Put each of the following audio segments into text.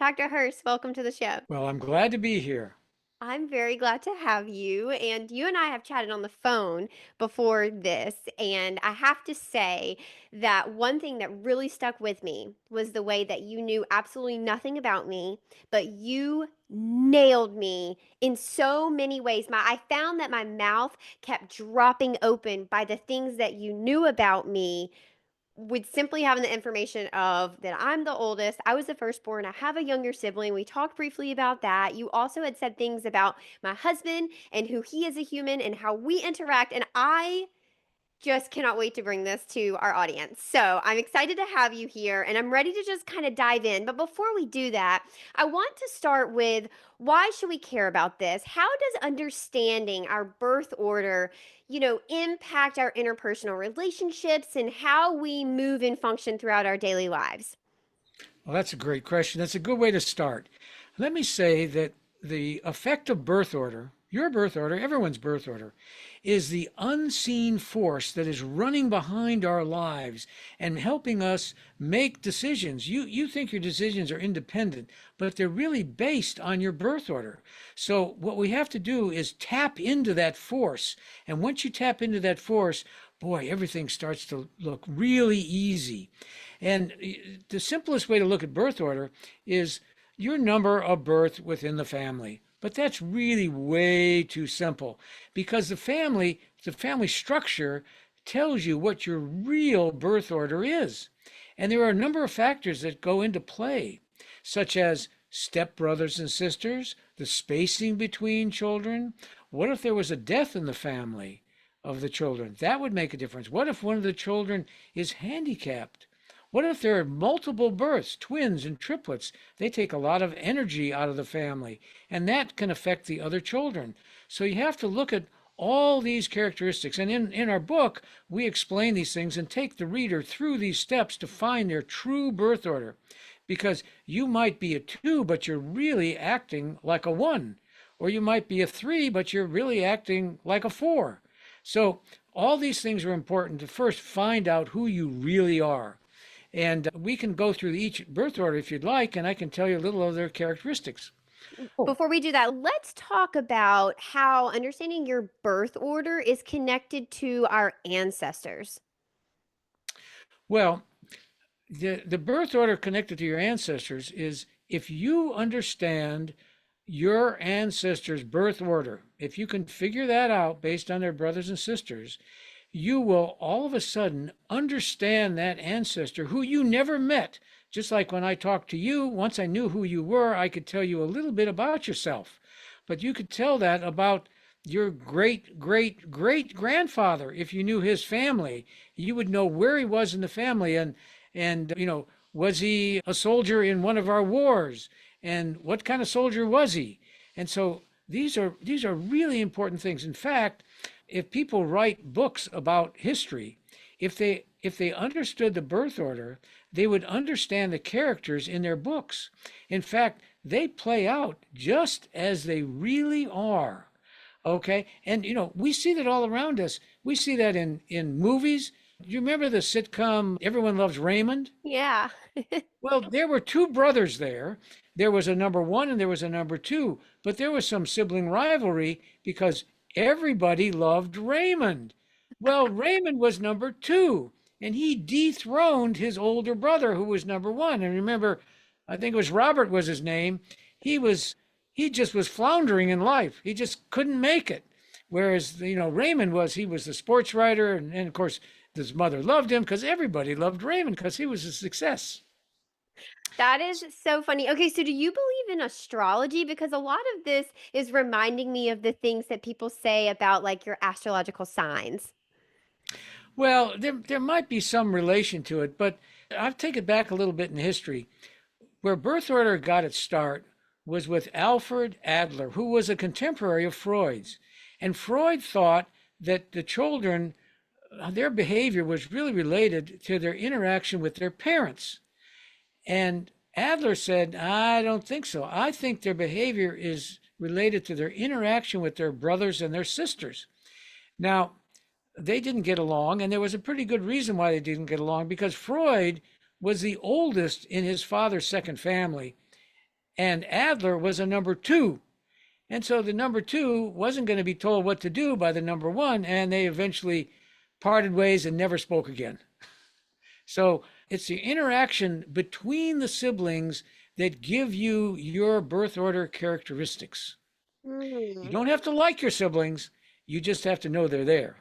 Dr. Hurst, welcome to the show. Well, I'm glad to be here. I'm very glad to have you. And you and I have chatted on the phone before this. And I have to say that one thing that really stuck with me was the way that you knew absolutely nothing about me, but you nailed me in so many ways. I found that my mouth kept dropping open by the things that you knew about me with simply having the information of that I'm the oldest, I was the firstborn, I have a younger sibling. We talked briefly about that. You also had said things about my husband and who he is a human and how we interact. And I just cannot wait to bring this to our audience. So I'm excited to have you here and I'm ready to just kind of dive in. But before we do that, I want to start with why should we care about this? How does understanding our birth order, impact our interpersonal relationships and how we move and function throughout our daily lives? Well, that's a great question. That's a good way to start. Let me say that the effect of birth order, your birth order, everyone's birth order, is the unseen force that is running behind our lives and helping us make decisions. You think your decisions are independent, but they're really based on your birth order. So what we have to do is tap into that force. And once you tap into that force, boy, everything starts to look really easy. And the simplest way to look at birth order is your number of birth within the family. But that's really way too simple because the family structure tells you what your real birth order is. And there are a number of factors that go into play, such as stepbrothers and sisters, the spacing between children. What if there was a death in the family of the children? That would make a difference. What if one of the children is handicapped? What if there are multiple births, twins and triplets? They take a lot of energy out of the family, and that can affect the other children. So you have to look at all these characteristics. And in our book, we explain these things and take the reader through these steps to find their true birth order. Because you might be a 2, but you're really acting like a 1. Or you might be a 3, but you're really acting like a 4. So all these things are important to first find out who you really are. And we can go through each birth order if you'd like, and I can tell you a little of their characteristics. Oh, Before we do that, let's talk about how understanding your birth order is connected to our ancestors. well, the birth order connected to your ancestors is if you understand your ancestors' birth order, if you can figure that out based on their brothers and sisters, you will all of a sudden understand that ancestor who you never met. Just like when I talked to you, once I knew who you were, I could tell you a little bit about yourself. But you could tell that about your great great great grandfather if you knew his family. You would know where he was in the family and was he a soldier in one of our wars? And what kind of soldier was he? And so these are really important things. In fact, if people write books about history, if they understood the birth order, they would understand the characters in their books. In fact, they play out just as they really are. Okay? And we see that all around us. We see that in movies. Do you remember the sitcom Everyone Loves Raymond? Yeah. Well, there were two brothers there. There was a number 1 and there was a number 2, but there was some sibling rivalry because everybody loved Raymond. Well, Raymond was number 2, and he dethroned his older brother who was number 1. And remember, I think it was Robert was his name. He just was floundering in life. He just couldn't make it. Whereas, Raymond he was the sports writer, and of course, his mother loved him because everybody loved Raymond because he was a success. That is so funny. Okay, so do you believe in astrology? Because a lot of this is reminding me of the things that people say about like your astrological signs. Well, there might be some relation to it, but I'll take it back a little bit in history. Where birth order got its start was with Alfred Adler, who was a contemporary of Freud's. And Freud thought that the children, their behavior was really related to their interaction with their parents. And Adler said, I don't think so. I think their behavior is related to their interaction with their brothers and their sisters. Now, they didn't get along, and there was a pretty good reason why they didn't get along because Freud was the oldest in his father's second family. and Adler was a number two. And so the number two wasn't going to be told what to do by the number one, and they eventually parted ways and never spoke again. So it's the interaction between the siblings that give you your birth order characteristics. You Mm. don't have to like your siblings, you just have to know they're there.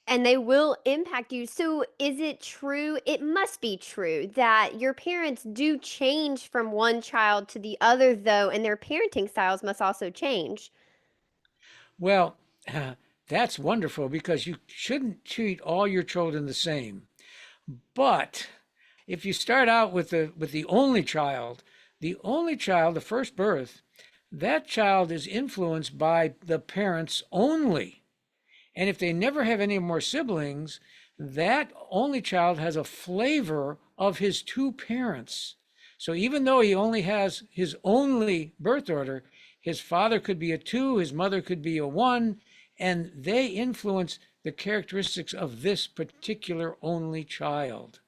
And they will impact you. So, is it true? It must be true that your parents do change from one child to the other, though, and their parenting styles must also change. Well, that's wonderful because you shouldn't treat all your children the same. But if you start out with the only child, the first birth, that child is influenced by the parents only. And if they never have any more siblings, that only child has a flavor of his two parents. So even though he only has his only birth order, his father could be a two, his mother could be a one, and they influence the characteristics of this particular only child.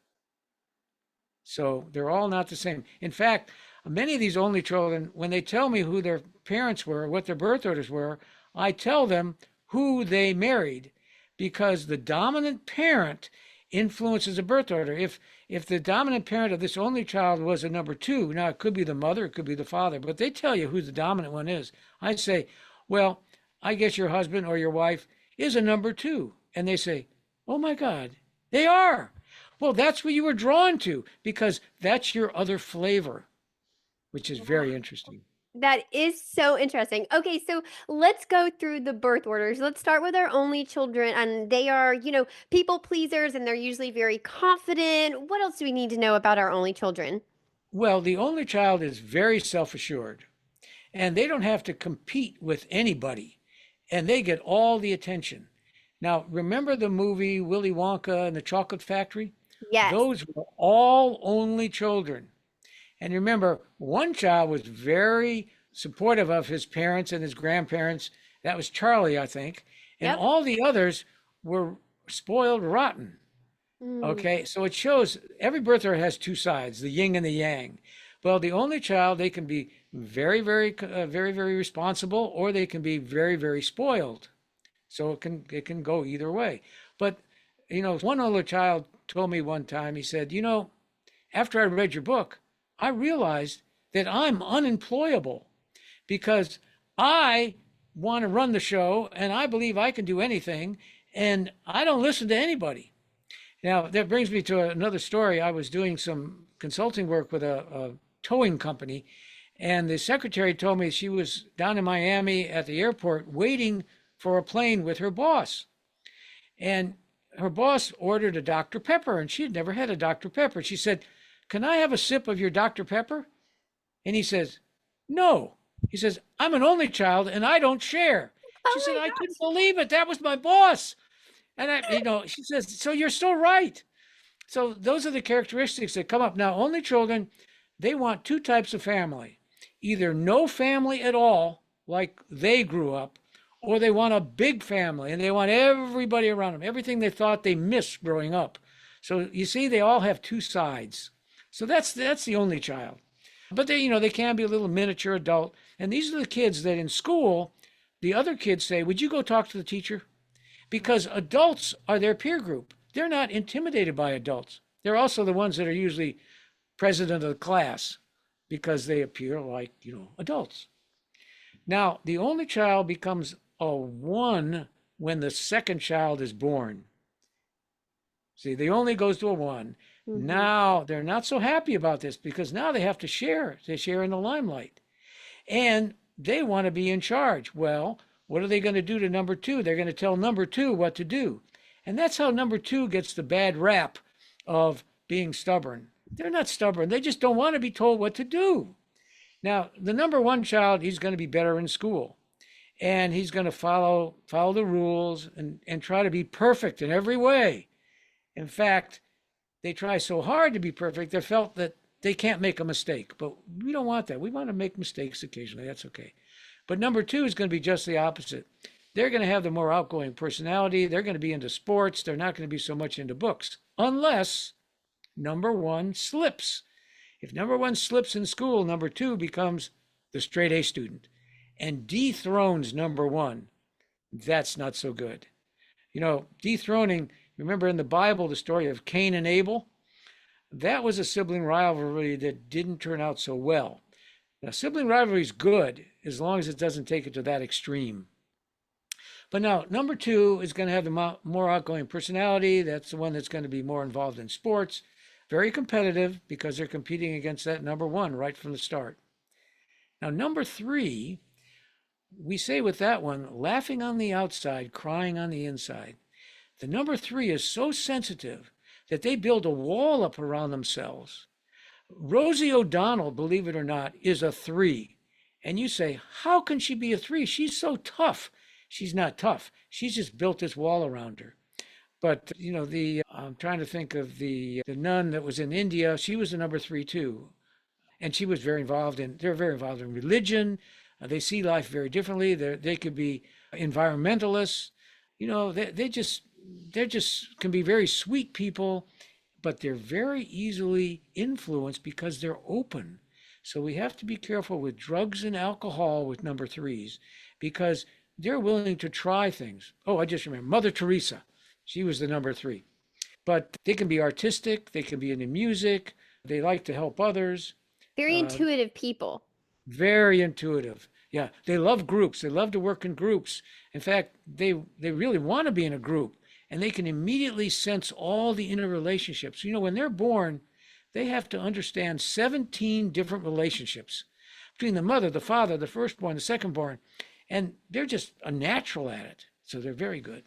So they're all not the same. In fact, many of these only children, when they tell me who their parents were, what their birth orders were, I tell them who they married because the dominant parent influences a birth order. If the dominant parent of this only child was a number two, now it could be the mother, it could be the father, but they tell you who the dominant one is. I say, well, I guess your husband or your wife is a number two. And they say, oh my God, they are. Well, that's what you were drawn to because that's your other flavor, which is very interesting. That is so interesting. Okay, so let's go through the birth orders. Let's start with our only children, and they are, people pleasers, and they're usually very confident. What else do we need to know about our only children? Well, the only child is very self assured and they don't have to compete with anybody and they get all the attention. Now, remember the movie Willy Wonka and the Chocolate Factory? Yes. Those were all only children. And remember, one child was very supportive of his parents and his grandparents. That was Charlie, I think. And Yep. all the others were spoiled rotten. Mm. Okay, so it shows every birth order has two sides, the yin and the yang. Well, the only child, they can be very responsible, or they can be very spoiled. So it can go either way. But one older child told me one time. He said, after I read your book, I realized that I'm unemployable because I want to run the show and I believe I can do anything, and I don't listen to anybody. Now, that brings me to another story. I was doing some consulting work with a towing company, and the secretary told me she was down in Miami at the airport waiting for a plane with her boss. And her boss ordered a Dr. Pepper, and she had never had a Dr. Pepper. She said, "Can I have a sip of your Dr. Pepper?" And he says, "No." He says, "I'm an only child and I don't share." She Oh said, my "I couldn't gosh. believe it. That was my boss." And she says, "So you're still right." So those are the characteristics that come up. Now, only children, they want two types of family: either no family at all, like they grew up, or they want a big family and they want everybody around them, everything they thought they missed growing up. So you see, they all have two sides. So that's the only child. But they can be a little miniature adult. And these are the kids that in school, the other kids say, "Would you go talk to the teacher?" Because adults are their peer group. They're not intimidated by adults. They're also the ones that are usually president of the class because they appear like, adults. Now, the only child becomes a one when the second child is born. See, the only goes to a one. Mhm. Now, they're not so happy about this because now they have to share. They share in the limelight. And they want to be in charge. Well, what are they going to do to number two? They're going to tell number two what to do. And that's how number two gets the bad rap of being stubborn. They're not stubborn. They just don't want to be told what to do. Now, the number one child, he's going to be better in school. And he's going to follow the rules and try to be perfect in every way. In fact, they try so hard to be perfect, they felt that they can't make a mistake. But we don't want that. We want to make mistakes occasionally. That's okay. But number two is going to be just the opposite. They're going to have the more outgoing personality. They're going to be into sports. They're not going to be so much into books, unless number one slips. If number one slips in school, number two becomes the straight A student and dethrones number one. That's not so good. Dethroning, remember in the Bible, the story of Cain and Abel? That was a sibling rivalry that didn't turn out so well. Now, sibling rivalry is good as long as it doesn't take it to that extreme. But now, number two is going to have the more outgoing personality. That's the one that's going to be more involved in sports. Very competitive because they're competing against that number one right from the start. Now, number three, we say with that one, laughing on the outside, crying on the inside. The number three is so sensitive that they build a wall up around themselves. Rosie O'Donnell, believe it or not, is a three. And you say, how can she be a three? She's so tough. She's not tough. She's just built this wall around her. But I'm trying to think of the nun that was in India. She was a number three too, and she was they're very involved in religion. They see life very differently. They could be environmentalists. They just can be very sweet people, but they're very easily influenced because they're open. So we have to be careful with drugs and alcohol with number threes because they're willing to try things. Oh, I just remember Mother Teresa. She was the number three. But they can be artistic. They can be into music. They like to help others. Very Uh, intuitive people. very intuitive. Yeah, they love groups. They love to work in groups. In fact, they really want to be in a group, and they can immediately sense all the interrelationships. When they're born, they have to understand 17 different relationships between the mother, the father, the firstborn, the secondborn, and they're just a natural at it. So they're very good.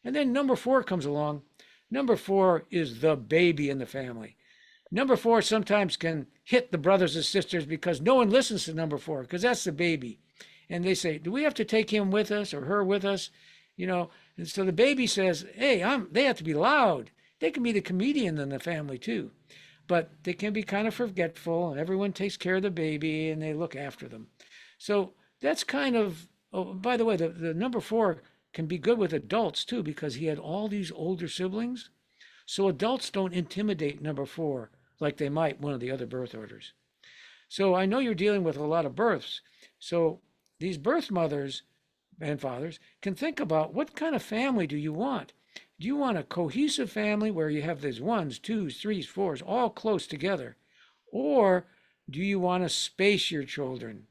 And then number four comes along. Number four is the baby in the family. Number four sometimes can hit the brothers and sisters because no one listens to number four because that's the baby. And they say, do we have to take him with us or her with us? And so the baby says, hey, they have to be loud. They can be the comedian in the family too. But they can be kind of forgetful and everyone takes care of the baby and they look after them. So that's kind of, oh, by the way, the number four can be good with adults too because he had all these older siblings. So adults don't intimidate number four like they might one of the other birth orders. So I know you're dealing with a lot of births. So these birth mothers and fathers can think about what kind of family do you want? Do you want a cohesive family where you have these ones, twos, threes, fours, all close together? Or do you want to space your children?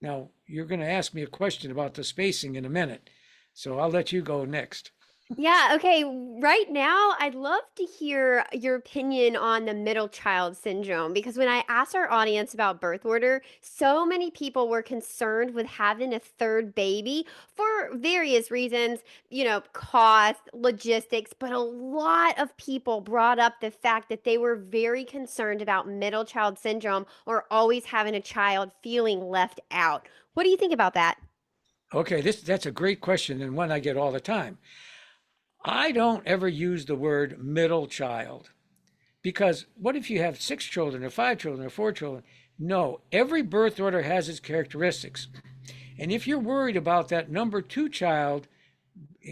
Now, you're going to ask me a question about the spacing in a minute. So I'll let you go next. Yeah, okay. Right now, I'd love to hear your opinion on the middle child syndrome because when I asked our audience about birth order, so many people were concerned with having a third baby for various reasons, cost, logistics, but a lot of people brought up the fact that they were very concerned about middle child syndrome or always having a child feeling left out. What do you think about that? Okay, that's a great question and one I get all the time. I don't ever use the word middle child because what if you have six children or five children or four children? No, every birth order has its characteristics. And if you're worried about that number two child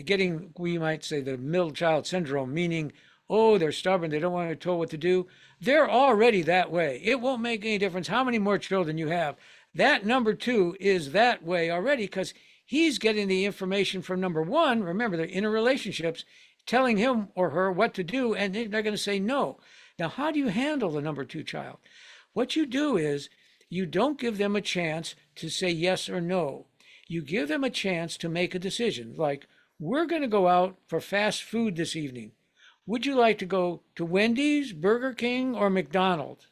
getting, we might say, the middle child syndrome, meaning, oh, they're stubborn, they don't want to be told what to do, they're already that way. It won't make any difference how many more children you have. That number two is that way already because he's getting the information from number one. Remember, they're interrelationships, telling him or her what to do, and they're going to say no. Now, how do you handle the number two child? What you do is you don't give them a chance to say yes or no. You give them a chance to make a decision, like, we're going to go out for fast food this evening. Would you like to go to Wendy's, Burger King, or McDonald's?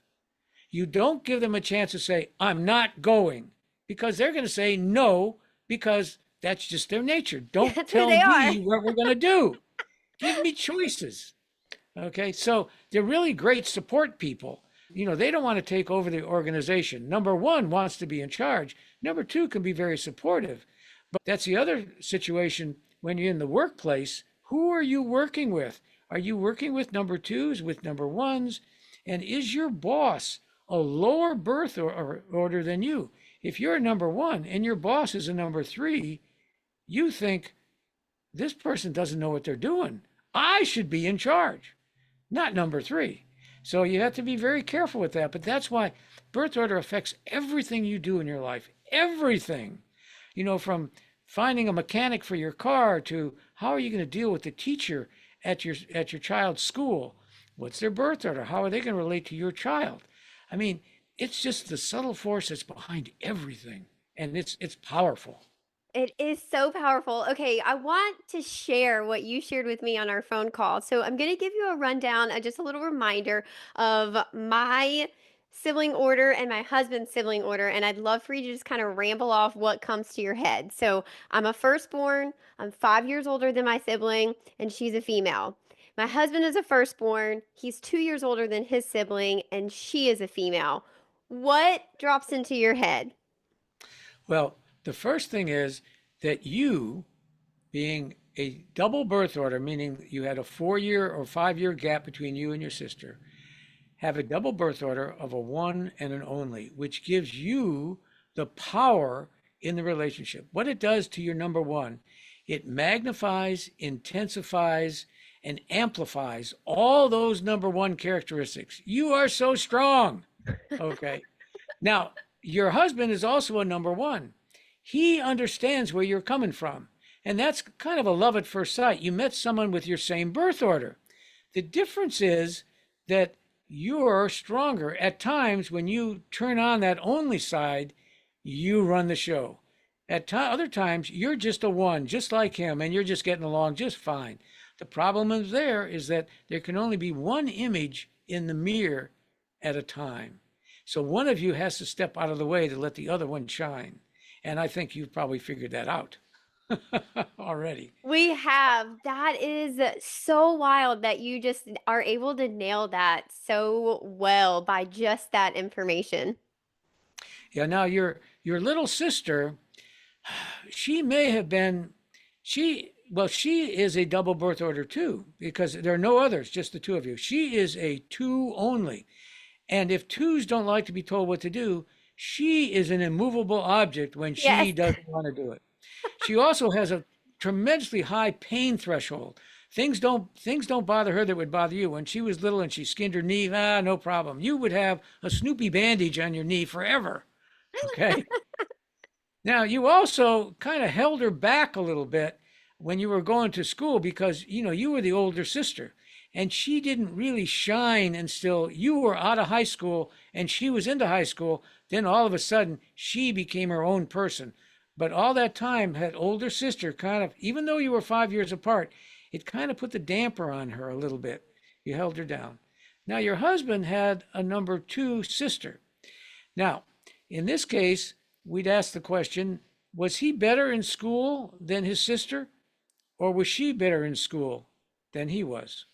You don't give them a chance to say, I'm not going, because they're going to say no, because that's just their nature. Don't That's who tell they are. me what we're going to do. Give me choices. Okay, so they're really great support people. They don't want to take over the organization. Number one wants to be in charge. Number two can be very supportive. But that's the other situation when you're in the workplace. Who are you working with? Are you working with number twos, with number ones? And is your boss a lower birth order than you? If you're a number one and your boss is a number three, you think, this person doesn't know what they're doing. I should be in charge, not number three. So you have to be very careful with that. But that's why birth order affects everything you do in your life. Everything. From finding a mechanic for your car to how are you going to deal with the teacher at your child's school? What's their birth order? How are they going to relate to your child? I mean, it's just the subtle force that's behind everything, and it's powerful. It is so powerful. Okay, I want to share what you shared with me on our phone call. So I'm going to give you a rundown, just a little reminder of my sibling order and my husband's sibling order. And I'd love for you to just kind of ramble off what comes to your head. So I'm a firstborn. I'm 5 years older than my sibling, and she's a female. My husband is a firstborn. He's 2 years older than his sibling, and she is a female. What drops into your head? Well, the first thing is that you, being a double birth order, meaning you had a 4 year or 5 year gap between you and your sister, have a double birth order of a one and an only, which gives you the power in the relationship. What it does to your number one, it magnifies, intensifies, and amplifies all those number one characteristics. You are so strong. Okay. Now, your husband is also a number one. He understands where you're coming from. And that's kind of a love at first sight. You met someone with your same birth order. The difference is that you're stronger. At times, when you turn on that only side, you run the show. Other times, you're just a one, just like him, and you're just getting along just fine. The problem is that there can only be one image in the mirror at a time. So one of you has to step out of the way to let the other one shine. And I think you've probably figured that out already. We have. That is so wild that you just are able to nail that so well by just that information. Yeah, now your little sister, she may have been she is a double birth order too, because there are no others, just the two of you. She is a two only. And if twos don't like to be told what to do, she is an immovable object when Yes. she doesn't want to do it. She also has a tremendously high pain threshold. Things don't bother her that would bother you. When she was little and she skinned her knee, no problem. You would have a Snoopy bandage on your knee forever. Okay. Now you also kind of held her back a little bit when you were going to school because you were the older sister and she didn't really shine until you were out of high school and she was into high school. Then all of a sudden she became her own person. But all that time, that older sister kind of, even though you were 5 years apart, it kind of put the damper on her a little bit. You held her down. Now, your husband had a number two sister. Now, in this case, we'd ask the question, was he better in school than his sister, or was she better in school than he was?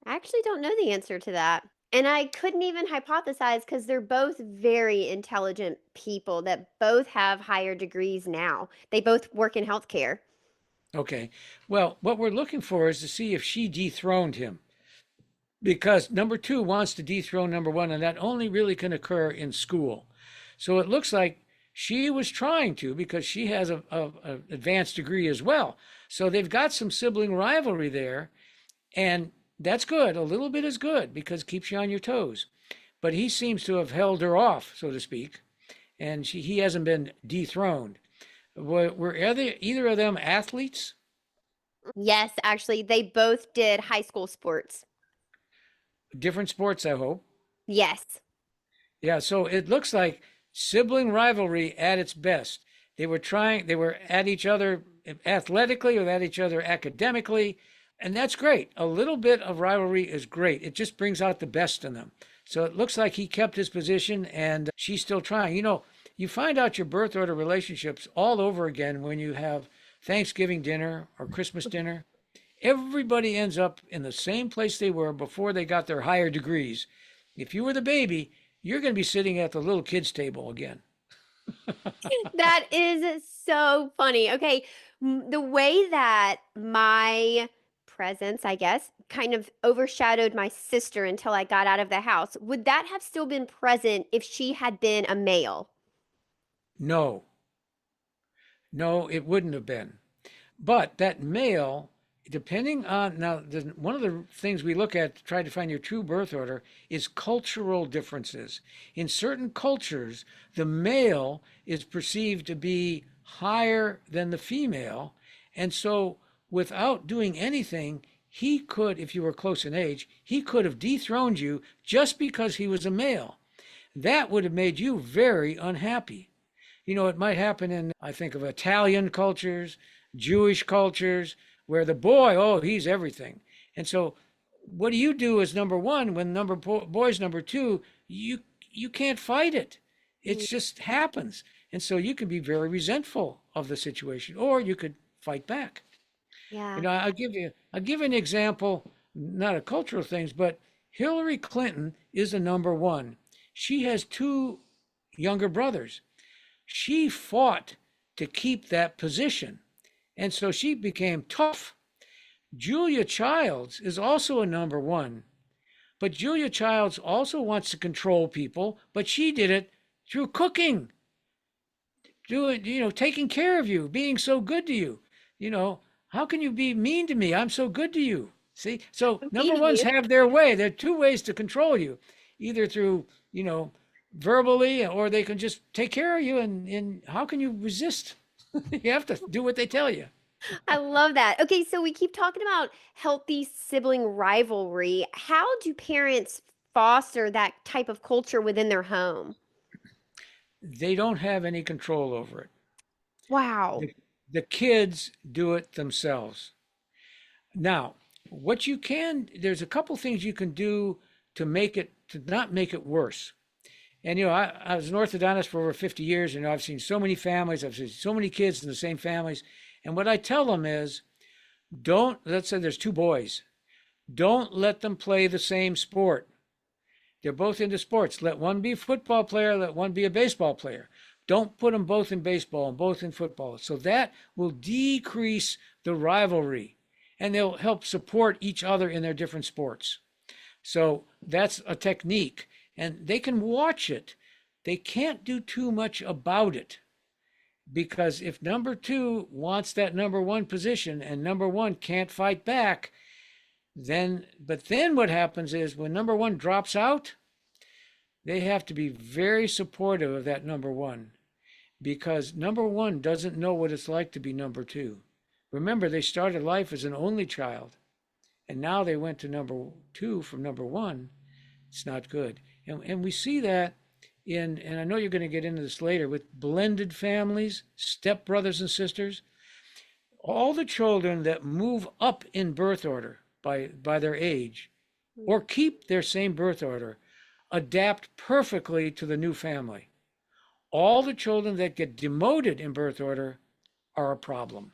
I actually don't know the answer to that. And I couldn't even hypothesize because they're both very intelligent people that both have higher degrees now. They both work in healthcare. Okay. Well, what we're looking for is to see if she dethroned him because number two wants to dethrone number one, and that only really can occur in school. So it looks like she was trying to because she has a advanced degree as well. So they've got some sibling rivalry there, and that's good. A little bit is good because it keeps you on your toes. But he seems to have held her off, so to speak, and he hasn't been dethroned. Were either of them athletes? Yes, actually, they both did high school sports. Different sports, I hope. Yes. Yeah, so it looks like sibling rivalry at its best. They were at each other athletically or at each other academically, and that's great. A little bit of rivalry is great. It just brings out the best in them. So it looks like he kept his position and she's still trying. You find out your birth order relationships all over again when you have Thanksgiving dinner or Christmas dinner. Everybody ends up in the same place they were before they got their higher degrees. If you were the baby, you're going to be sitting at the little kids' table again. That is so funny. Okay, the way that my presence, I guess, kind of overshadowed my sister until I got out of the house, would that have still been present if she had been a male? No, no, it wouldn't have been. But that male depending on now, one of the things we look at to try to find your true birth order is cultural differences. In certain cultures, the male is perceived to be higher than the female, and so without doing anything, he could, if you were close in age, he could have dethroned you just because he was a male. That would have made you very unhappy. It might happen in, I think of Italian cultures, Jewish cultures, where the boy, oh, he's everything. And so, what do you do as number one when boy's number two? You can't fight it. It Mm, just happens. And so you can be very resentful of the situation, or you could fight back. yeah. I'll give you an example, not of cultural things, but Hillary Clinton is the number one. She has two younger brothers. She fought to keep that position. And so she became tough. Julia Childs is also a number one, but Julia Childs also wants to control people, but she did it through cooking, doing, taking care of you, being so good to you. You know, how can you be mean to me? I'm so good to you. See? So I'm number feeding ones you. have their way. There are two ways to control you, either through, verbally, or they can just take care of you. And how can you resist? You have to do what they tell you. I love that. Okay, so we keep talking about healthy sibling rivalry. How do parents foster that type of culture within their home? They don't have any control over it. Wow. The kids do it themselves. Now, there's a couple things you can do to not make it worse. And, I was an orthodontist for over 50 years, and I've seen so many families, I've seen so many kids in the same families. And what I tell them is, let's say there's two boys, don't let them play the same sport. They're both into sports. Let one be a football player, let one be a baseball player. Don't put them both in baseball and both in football. So that will decrease the rivalry and they'll help support each other in their different sports. So that's a technique and they can watch it. They can't do too much about it because if number two wants that number one position and number one can't fight back, but then what happens is when number one drops out, they have to be very supportive of that number one because number one doesn't know what it's like to be number two. Remember, they started life as an only child, and now they went to number two from number one. It's not good. And we see that and I know you're going to get into this later, with blended families, step brothers and sisters. All the children that move up in birth order by their age or keep their same birth order adapt perfectly to the new family. All the children that get demoted in birth order are a problem.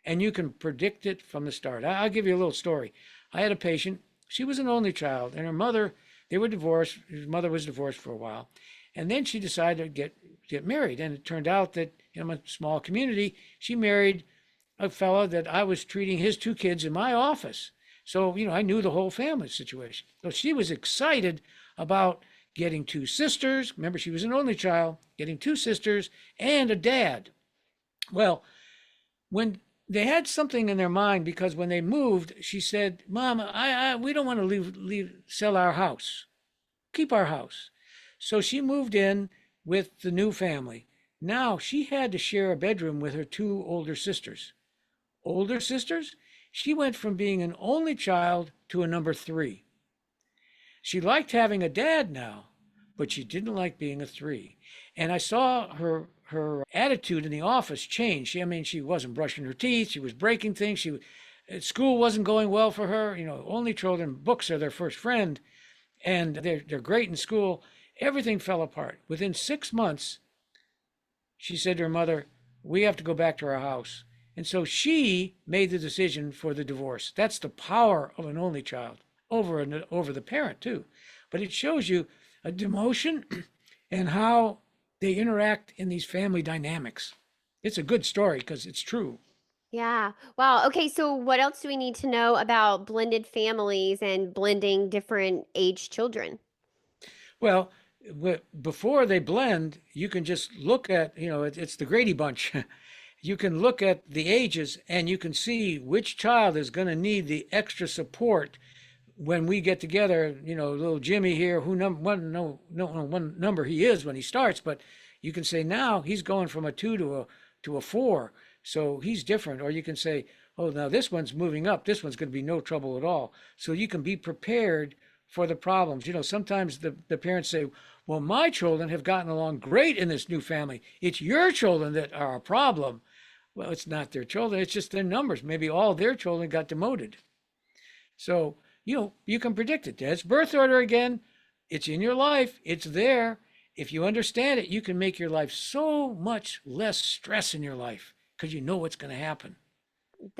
And you can predict it from the start. I'll give you a little story. I had a patient, she was an only child, and her mother, they were divorced. His mother was divorced for a while. And then she decided to get married. And it turned out that in a small community, she married a fellow that I was treating his two kids in my office. So, I knew the whole family situation. So she was excited about getting two sisters. Remember, she was an only child, getting two sisters and a dad. Well, when they had something in their mind, because when they moved, she said, "Mom, we don't want to sell our house, keep our house." So she moved in with the new family. Now she had to share a bedroom with her two older sisters. Older sisters? She went from being an only child to a number three. She liked having a dad now, but she didn't like being a three. And I saw her attitude in the office change. She wasn't brushing her teeth. She was breaking things. School wasn't going well for her. Only children, books are their first friend, and they're great in school. Everything fell apart. Within 6 months, she said to her mother, "We have to go back to our house." And so she made the decision for the divorce. That's the power of an only child over the parent too. But it shows you a demotion and how they interact in these family dynamics. It's a good story because it's true. Yeah. Wow. Okay, so what else do we need to know about blended families and blending different age children? Well, before they blend, you can just look at, it's the Grady Bunch. you can look at the ages and you can see which child is going to need the extra support when we get together. Little Jimmy here, who one number he is when he starts, but you can say now he's going from a 2 to a 4, so he's different. Or you can say, oh, now this one's moving up. This one's going to be no trouble at all. So you can be prepared for the problems. Sometimes the parents say, well, my children have gotten along great in this new family. It's your children that are a problem. Well, it's not their children. It's just their numbers. Maybe all their children got demoted. So, you can predict it. That's birth order again. It's in your life. It's there. If you understand it, you can make your life so much less stress in your life because you know what's going to happen.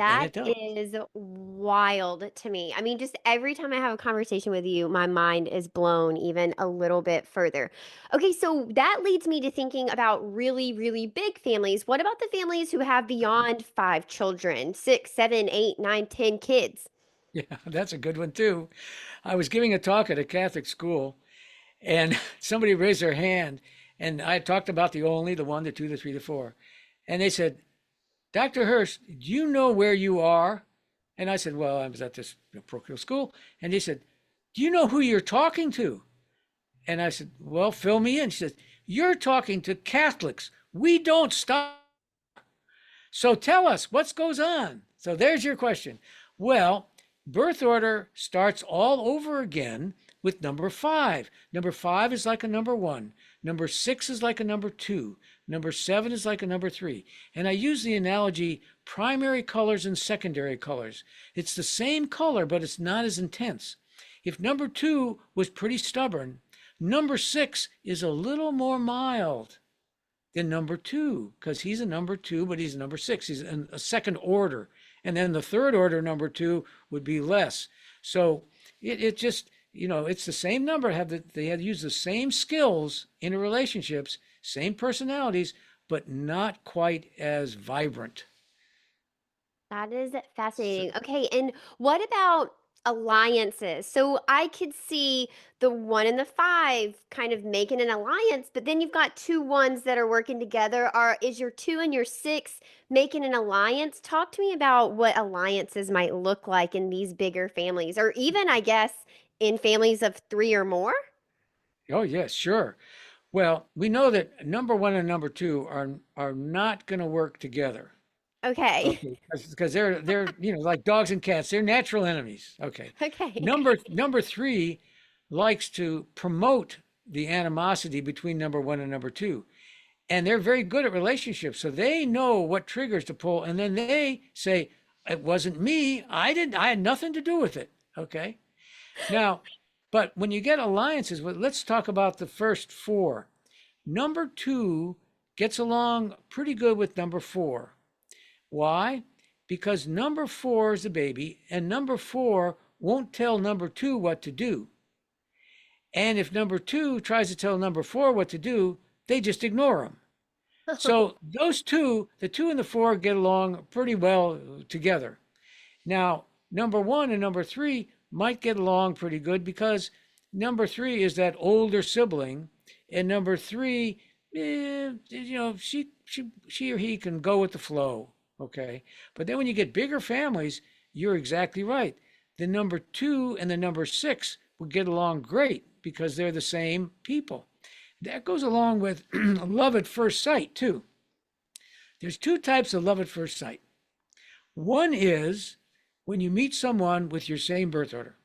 And That it does. is wild to me. I mean, just every time I have a conversation with you, my mind is blown even a little bit further. Okay, so that leads me to thinking about really, really big families. What about the families who have beyond five children, six, seven, eight, nine, 10 kids? Yeah, that's a good one too. I was giving a talk at a Catholic school and somebody raised their hand and I talked about the only, the one, the two, the three, the four. And they said, Dr. Hurst, do you know where you are? And I said, well, I was at this parochial school. And he said, do you know who you're talking to? And I said, well, fill me in. She said, you're talking to Catholics. We don't stop. So tell us what goes on. So there's your question. Well, birth order starts all over again with number 5. Number 5 is like a number 1. Number 6 is like a number 2. Number 7 is like a number 3. And I use the analogy primary colors and secondary colors. It's the same color, but it's not as intense. If number 2 was pretty stubborn, number 6 is a little more mild than number 2 because he's a number 2, but he's a number 6. He's a second order. And then the third order number 2 would be less. So it just, it's the same number. They had to use the same skills in relationships, same personalities, but not quite as vibrant. That is So, fascinating. Okay, and what about alliances? So I could see the one and the five kind of making an alliance, but then you've got two ones that are working together. Is your two and your six making an alliance? Talk to me about what alliances might look like in these bigger families, or even, I guess, in families of three or more. oh yes, sure. Well, we know that number 1 and number 2 are not going to work together. Okay. Okay, because they're like dogs and cats. They're natural enemies. Okay, Okay. number 3 likes to promote the animosity between number 1 and number 2, and they're very good at relationships. So they know what triggers to pull, and then they say, "It wasn't me. I didn't. I had nothing to do with it." Okay. Now, but when you get alliances, well, let's talk about the first 4. Number 2 gets along pretty good with number 4. Why? Because number 4 is a baby, and number 4 won't tell number 2 what to do. And if number 2 tries to tell number 4 what to do, they just ignore him. So those two, the 2 and the 4, get along pretty well together. Now, number 1 and number 3 might get along pretty good because number 3 is that older sibling, and number 3, she or he can go with the flow. Okay. But then when you get bigger families, you're exactly right. The number 2 and the number 6 will get along great because they're the same people. That goes along with love at first sight, too. There's 2 types of love at first sight. One is when you meet someone with your same birth order,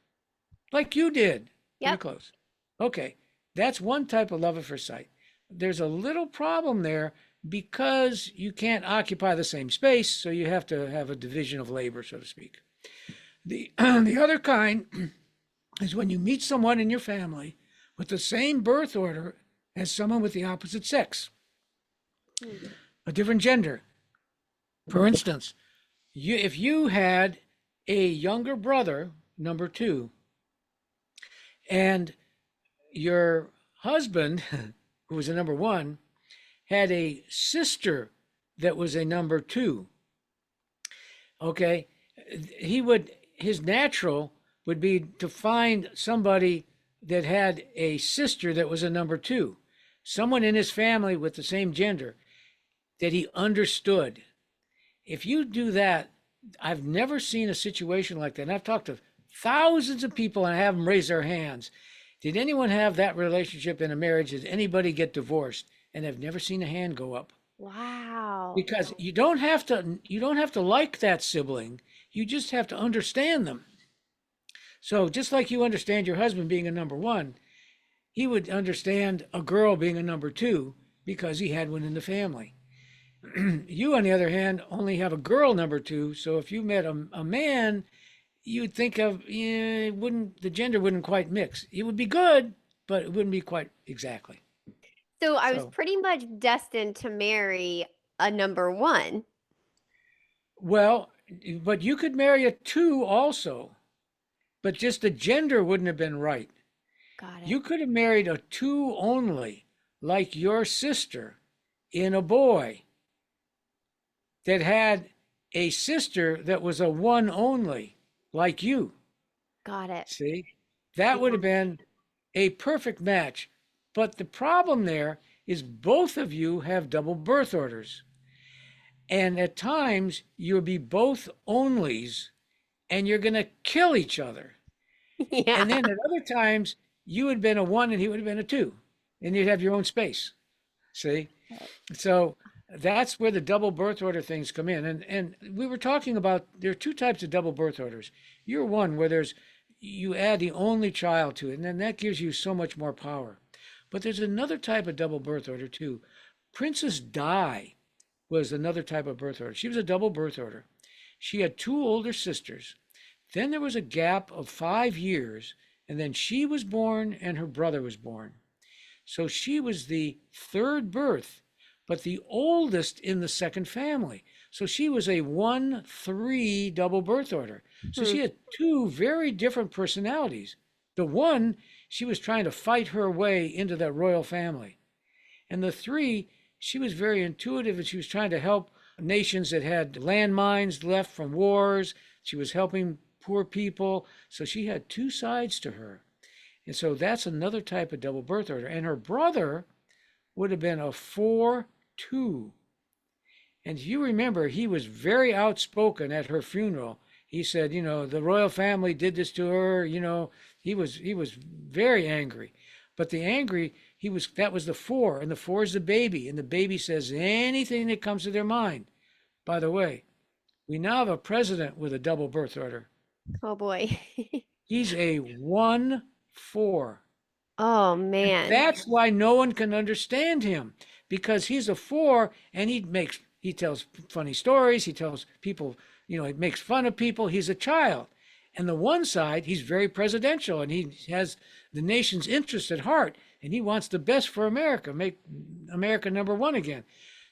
like you did, pretty Yep. close. Okay. That's one type of love at first sight. There's a little problem there because you can't occupy the same space, so you have to have a division of labor, so to speak. The other kind is when you meet someone in your family with the same birth order as someone with the opposite sex, Hmm. a different gender. For instance, if you had a younger brother, number 2, and your husband, who was a number 1, had a sister that was a number 2, okay, his natural would be to find somebody that had a sister that was a number 2, someone in his family with the same gender that he understood. If you do that, I've never seen a situation like that. And I've talked to thousands of people and I have them raise their hands. Did anyone have that relationship in a marriage? Did anybody get divorced? And I've never seen a hand go up. Wow. Because you don't have to like that sibling. You just have to understand them. So just like you understand your husband being a number one, he would understand a girl being a number two because he had one in the family. You, on the other hand, only have a girl number two. So if you met a man, you'd think of, yeah, wouldn't the gender wouldn't quite mix. It would be good, but it wouldn't be quite exactly. So I was So, pretty much destined to marry a number one. well, but you could marry a two also, but just the gender wouldn't have been right. Got it. You could have married a two only, like your sister, in a boy that had a sister that was a one only, like you. Got it. See, that would Yeah. have been a perfect match. But the problem there is both of you have double birth orders. And at times you'll be both onlys and you're going to kill each other. Yeah. And then at other times you would have been a one and he would have been a two. And you'd have your own space. See? So that's where the double birth order things come in. And we were talking about there are two types of double birth orders. You're one where there's you add the only child to it, and then that gives you so much more power. But there's another type of double birth order too. Princess Di was another type of birth order. She was a double birth order. She had two older sisters. Then there was a gap of 5 years, and then she was born and her brother was born. So she was the third birth, but the oldest in the second family. So she was a 1-3 double birth order. So Hmm. she had two very different personalities. The one, she was trying to fight her way into that royal family. And the three, she was very intuitive and she was trying to help nations that had landmines left from wars. She was helping poor people. So she had two sides to her. And so that's another type of double birth order. And her brother would have been a 4-2. And you remember, he was very outspoken at her funeral. He said, the royal family did this to her. He was very angry. But the angry, that was the four, and the four is the baby, and the baby says anything that comes to their mind. By the way, we now have a president with a double birth order. Oh boy. He's a 1-4. Oh And man. that's why no one can understand him because he's a four and he tells funny stories. He tells people, he makes fun of people. He's a child. And the one side, he's very presidential and he has the nation's interest at heart and he wants the best for America, make America number one again.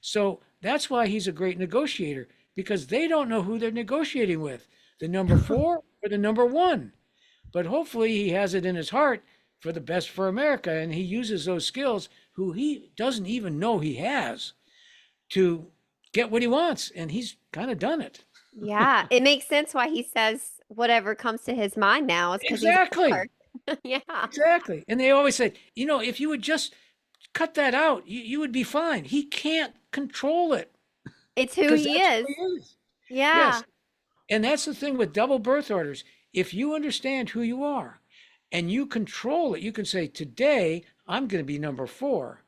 So that's why he's a great negotiator because they don't know who they're negotiating with, the number four or the number one. But hopefully he has it in his heart for the best for America. And he uses those skills who he doesn't even know he has to get what he wants. And he's kind of done it. Yeah, it makes sense why he says whatever comes to his mind now is because he's Exactly. bored. Yeah. Exactly. And they always say, if you would just cut that out, you would be fine. He can't control it It's who because he that's who is. he is. Yeah. Yes. And that's the thing with double birth orders. If you understand who you are and you control it, you can say, today I'm going to be number four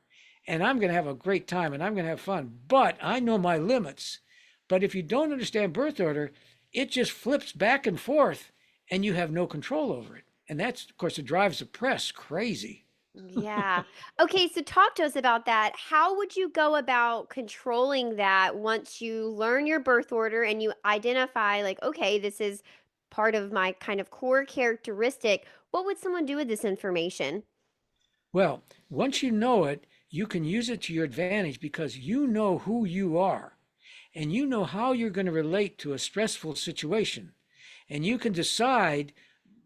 and I'm going to have a great time and I'm going to have fun, but I know my limits. But if you don't understand birth order, it just flips back and forth and you have no control over it. And that's, of course, it drives the press crazy. Yeah. Okay, so talk to us about that. How would you go about controlling that once you learn your birth order and you identify, like, okay, this is part of my kind of core characteristic? What would someone do with this information? Well, once you know it, you can use it to your advantage because you know who you are and you know how you're going to relate to a stressful situation. And you can decide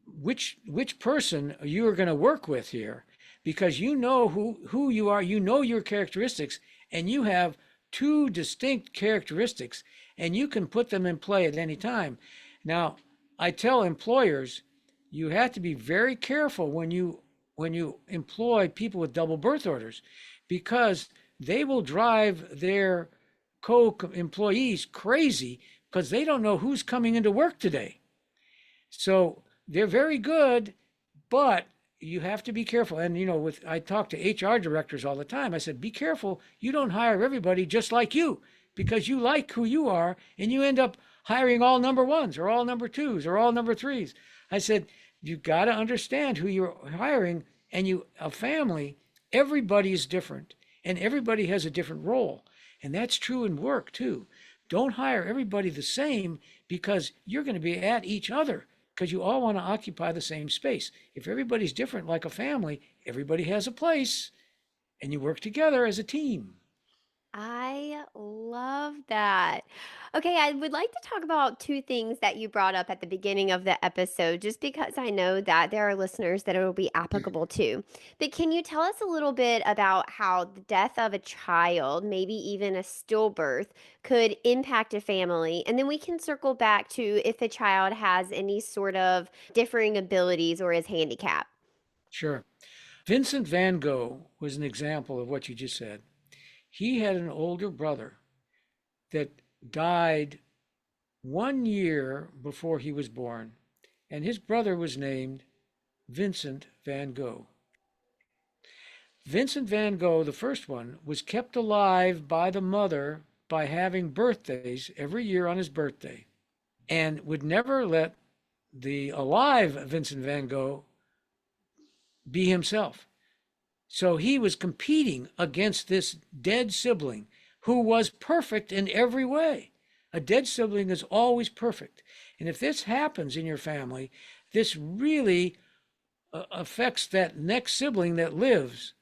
which person you are going to work with here because you know who you are, you know your characteristics, and you have two distinct characteristics, and you can put them in play at any time. Now, I tell employers you have to be very careful when you employ people with double birth orders because they will drive their co-employees crazy because they don't know who's coming into work today. So they're very good, but you have to be careful. And with I talk to HR directors all the time. I said, be careful. You don't hire everybody just like you because you like who you are, and you end up hiring all number ones or all number twos or all number threes. I said, you got to understand who you're hiring, and a family. Everybody is different, and everybody has a different role, and that's true in work too. Don't hire everybody the same because you're going to be at each other because you all want to occupy the same space. If everybody's different like a family, everybody has a place and you work together as a team. I love that. Okay, I would like to talk about two things that you brought up at the beginning of the episode, just because I know that there are listeners that it will be applicable to. But can you tell us a little bit about how the death of a child, maybe even a stillbirth, could impact a family? And then we can circle back to if a child has any sort of differing abilities or is handicapped. Sure. Vincent van Gogh was an example of what you just said. He had an older brother that died 1 year before he was born, and his brother was named Vincent van Gogh. Vincent van Gogh, the first one, was kept alive by the mother by having birthdays every year on his birthday and would never let the alive Vincent van Gogh be himself. So he was competing against this dead sibling who was perfect in every way. A dead sibling is always perfect. And if this happens in your family, this really affects that next sibling that lives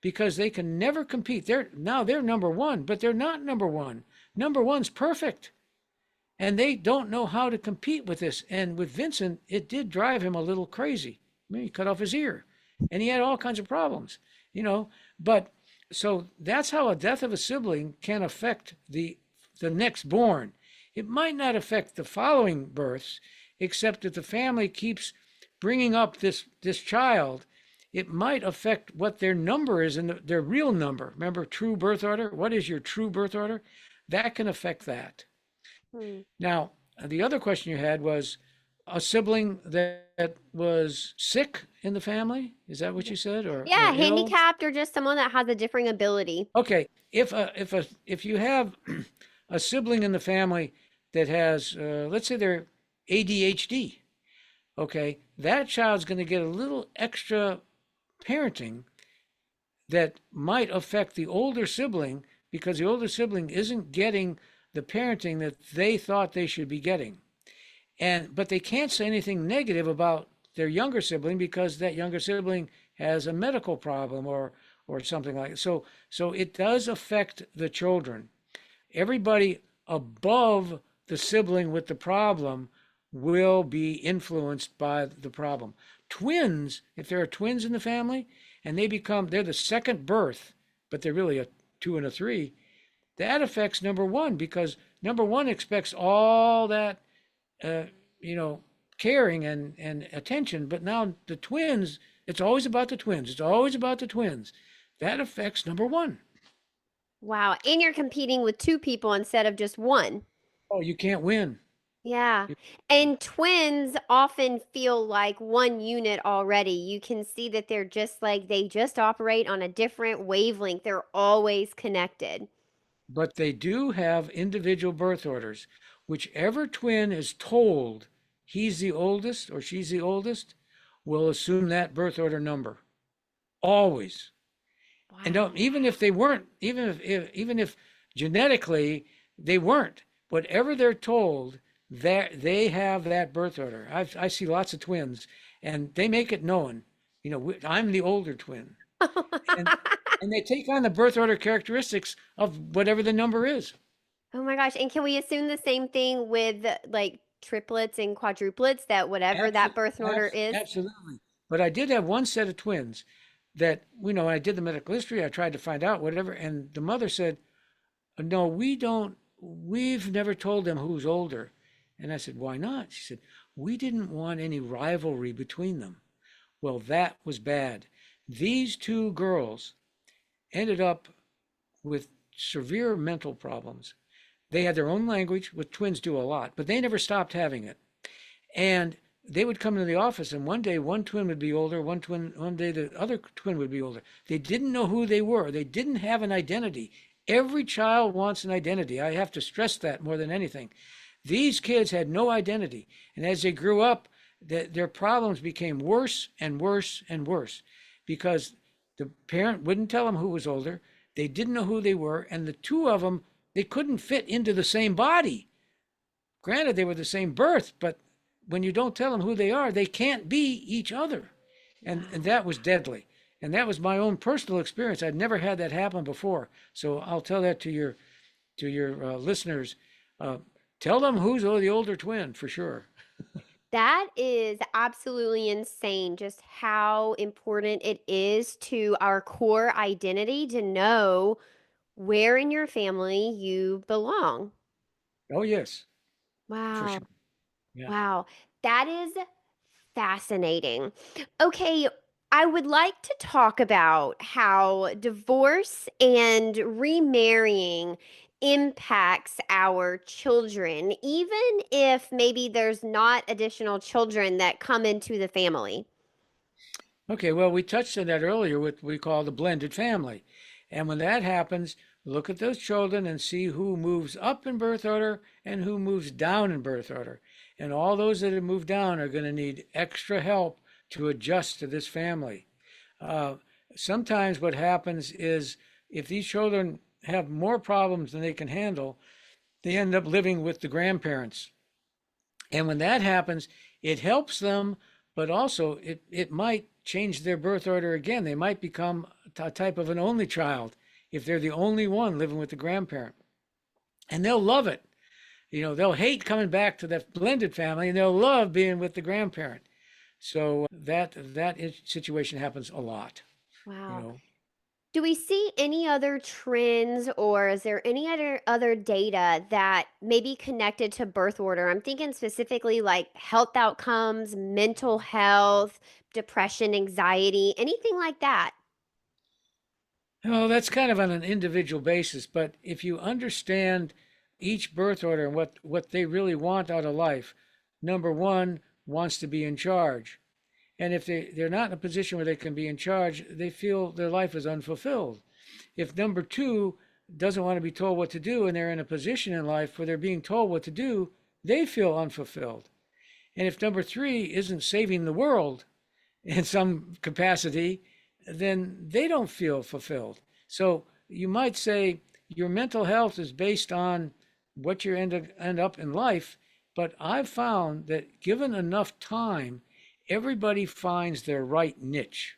because they can never compete. They're number one, but they're not number one. Number one's perfect. And they don't know how to compete with this. And with Vincent, it did drive him a little crazy. I mean, he cut off his ear and he had all kinds of problems, But so that's how a death of a sibling can affect the next born. It might not affect the following births, except that the family keeps bringing up this child. It might affect what their number is and their real number. Remember, true birth order? What is your true birth order? That can affect that. Hmm. Now, the other question you had was a sibling that was sick in the family. Is that what you said, or Yeah, ill? handicapped or just someone that has a differing ability. Okay, if you have a sibling in the family that has, let's say they're ADHD, okay, that child's going to get a little extra parenting that might affect the older sibling because the older sibling isn't getting the parenting that they thought they should be getting. But they can't say anything negative about their younger sibling because that younger sibling has a medical problem or something like that. So it does affect the children. Everybody above the sibling with the problem will be influenced by the problem. Twins, if there are twins in the family and they're the second birth, but they're really a two and a three, that affects number one because number one expects all that uh, you know, caring and attention. But now the twins, it's always about the twins. It's always about the twins. That affects number one. Wow. And you're competing with two people instead of just one. Oh, you can't win. Yeah. And twins often feel like one unit already. You can see that they're just like they just operate on a different wavelength. They're always connected. But they do have individual birth orders. Whichever twin is told he's the oldest or she's the oldest will assume that birth order number. Always. And Wow. even if they weren't, even if genetically they weren't, whatever they're told, they have that birth order. I see lots of twins, and they make it known. I'm the older twin, and and they take on the birth order characteristics of whatever the number is. Oh my gosh. And can we assume the same thing with like triplets and quadruplets that whatever that birth order is? Absolutely. But I did have one set of twins that, I did the medical history. I tried to find out whatever, and the mother said, "No, we don't. We've never told them who's older." And I said, "Why not?" She said, "We didn't want any rivalry between them." Well, that was bad. These two girls ended up with severe mental problems. They had their own language, which twins do a lot, but they never stopped having it. And they would come into the office, and one day one twin would be older, one day the other twin would be older. They didn't know who they were. They didn't have an identity. Every child wants an identity. I have to stress that more than anything. These kids had no identity. And as they grew up, their problems became worse and worse and worse because the parent wouldn't tell them who was older. They didn't know who they were. And the two of them, they couldn't fit into the same body. Granted, they were the same birth, but when you don't tell them who they are, they can't be each other. And that was deadly. And that was my own personal experience. I'd never had that happen before. So I'll tell that to your listeners. Uh, Tell them who's the older twin for sure. That is absolutely insane, just how important it is to our core identity to know where in your family you belong. Oh yes, for Wow. sure. Yeah. Wow. That is fascinating. Okay, I would like to talk about how divorce and remarrying impacts our children, even if maybe there's not additional children that come into the family. Okay, well, we touched on that earlier with what we call the blended family. And when that happens, look at those children and see who moves up in birth order and who moves down in birth order. And all those that have moved down are going to need extra help to adjust to this family. Uh, Sometimes what happens is if these children have more problems than they can handle, they end up living with the grandparents. And when that happens, it helps them, but also it might change their birth order again. They might become a type of an only child if they're the only one living with the grandparent. And they'll love it. You know, they'll hate coming back to that blended family and they'll love being with the grandparent. So that situation happens a lot, you Wow. know. Do we see any other trends or is there any other data that may be connected to birth order? I'm thinking specifically like health outcomes, mental health, depression, anxiety, anything like that. Well, that's kind of on an individual basis, but if you understand each birth order and what they really want out of life, number one wants to be in charge. And if they're not in a position where they can be in charge, they feel their life is unfulfilled. If number two doesn't want to be told what to do and they're in a position in life where they're being told what to do, they feel unfulfilled. And if number three isn't saving the world in some capacity, then they don't feel fulfilled. So you might say your mental health is based on what you end up in life, but I've found that given enough time, everybody finds their right niche.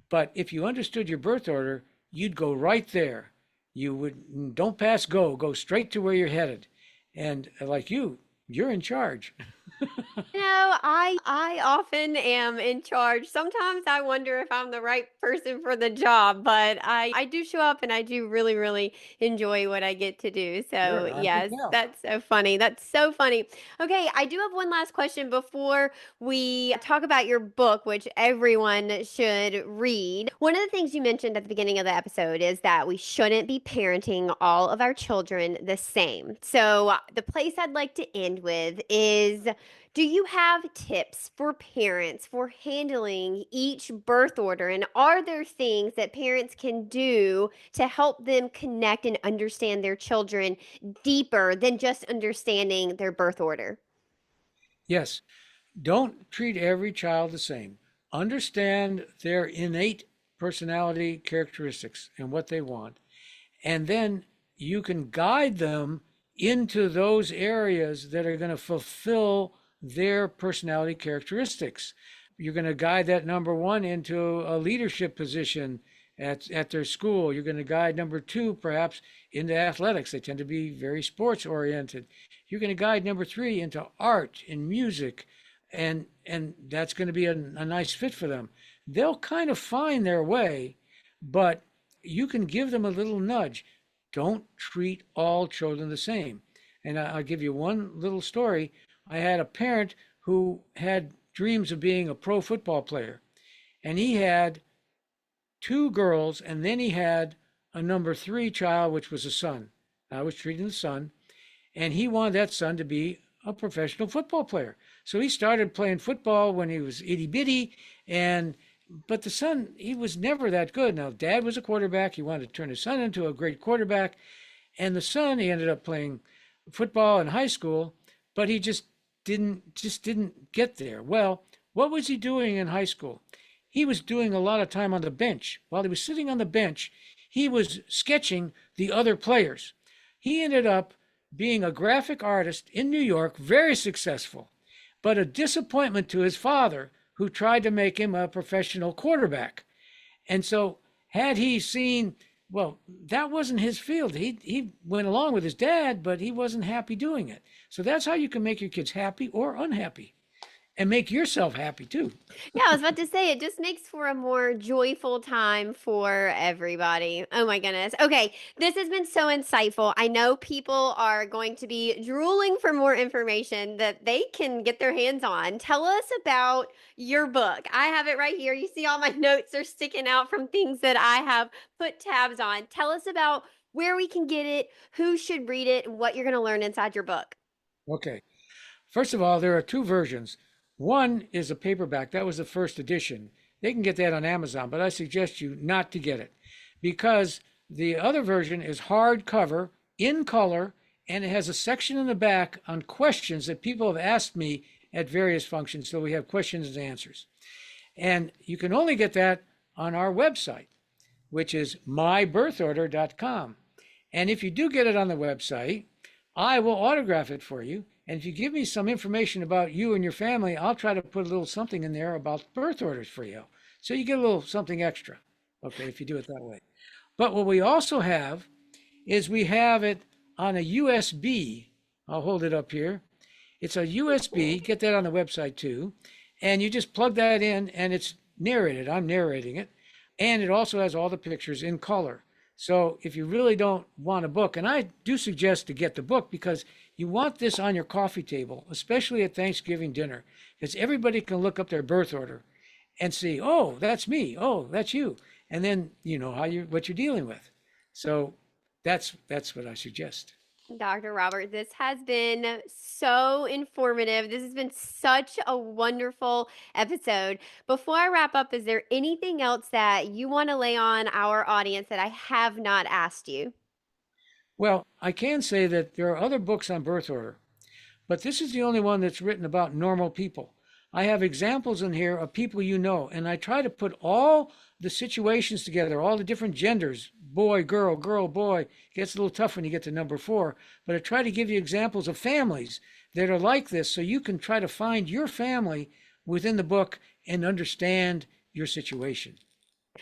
But if you understood your birth order, you'd go right there. You would don't pass go, go straight to where you're headed. And like you're in charge. I often am in charge. Sometimes I wonder if I'm the right person for the job, but I do show up and I do really, really enjoy what I get to do. So, Sure, I can yes, tell. that's so funny. That's so funny. Okay, I do have one last question before we talk about your book, which everyone should read. One of the things you mentioned at the beginning of the episode is that we shouldn't be parenting all of our children the same. So, the place I'd like to end with is, do you have tips for parents for handling each birth order? And are there things that parents can do to help them connect and understand their children deeper than just understanding their birth order? Yes, don't treat every child the same. Understand their innate personality characteristics and what they want. And then you can guide them into those areas that are going to fulfill their personality characteristics. You're going to guide that number one into a leadership position at their school. You're going to guide number two, perhaps, into athletics. They tend to be very sports oriented. You're going to guide number three into art and music, and that's going to be a nice fit for them. They'll kind of find their way, but you can give them a little nudge. Don't treat all children the same. And I'll give you one little story. I had a parent who had dreams of being a pro football player, and he had two girls, and then he had a number three child, which was a son. I was treating the son, and he wanted that son to be a professional football player. So he started playing football when he was itty bitty, and but the son, he was never that good. Now, dad was a quarterback. He wanted to turn his son into a great quarterback, and the son, he ended up playing football in high school, but he just didn't get there. Well, what was he doing in high school? He was doing a lot of time on the bench. While he was sitting on the bench, he was sketching the other players. He ended up being a graphic artist in New York, very successful, but a disappointment to his father, who tried to make him a professional quarterback. And so, had he seen, well, that wasn't his field. He went along with his dad, but he wasn't happy doing it. So that's how you can make your kids happy or unhappy, and make yourself happy too. Yeah, I was about to say it just makes for a more joyful time for everybody. Oh my goodness. Okay, this has been so insightful. I know people are going to be drooling for more information that they can get their hands on. Tell us about your book. I have it right here. You see all my notes are sticking out from things that I have put tabs on. Tell us about where we can get it, who should read it, and what you're going to learn inside your book. Okay. First of all, there are two versions. One is a paperback. That was the first edition. They can get that on Amazon, but I suggest you not to get it because the other version is hardcover in color, and it has a section in the back on questions that people have asked me at various functions. So we have questions and answers. And you can only get that on our website, which is mybirthorder.com. And if you do get it on the website, I will autograph it for you. And if you give me some information about you and your family, I'll try to put a little something in there about birth orders for you. So you get a little something extra, okay, if you do it that way. But what we also have is we have it on a USB. I'll hold it up here. It's a USB. Get that on the website too. And you just plug that in and it's narrated. I'm narrating it. And it also has all the pictures in color. So if you really don't want a book, and I do suggest to get the book because you want this on your coffee table, especially at Thanksgiving dinner, because everybody can look up their birth order and see, oh, that's me. Oh, that's you. And then you know how you what you're dealing with. So that's what I suggest. Dr. Robert, this has been so informative. This has been such a wonderful episode. Before I wrap up, is there anything else that you want to lay on our audience that I have not asked you? Well, I can say that there are other books on birth order, but this is the only one that's written about normal people. I have examples in here of people you know, and I try to put all the situations together, all the different genders, boy, girl, boy. It gets a little tough when you get to number four, but I try to give you examples of families that are like this so you can try to find your family within the book and understand your situation.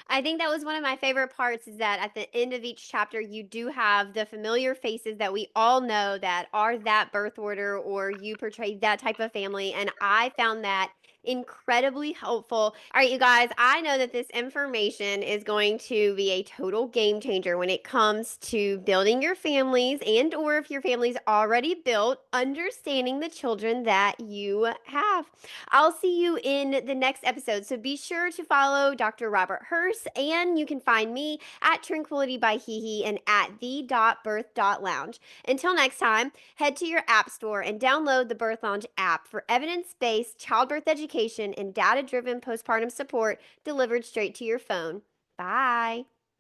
I think that was one of my favorite parts is that at the end of each chapter, you do have the familiar faces that we all know that are that birth order or you portray that type of family. And I found that incredibly helpful. All right, you guys, I know that this information is going to be a total game changer when it comes to building your families and or if your family's already built, understanding the children that you have. I'll see you in the next episode. So be sure to follow Dr. Robert Hurst, and you can find me at Tranquility by He He and at the.birth.lounge. Until next time, head to your app store and download the Birth Lounge app for evidence-based childbirth education and data-driven postpartum support delivered straight to your phone. Bye.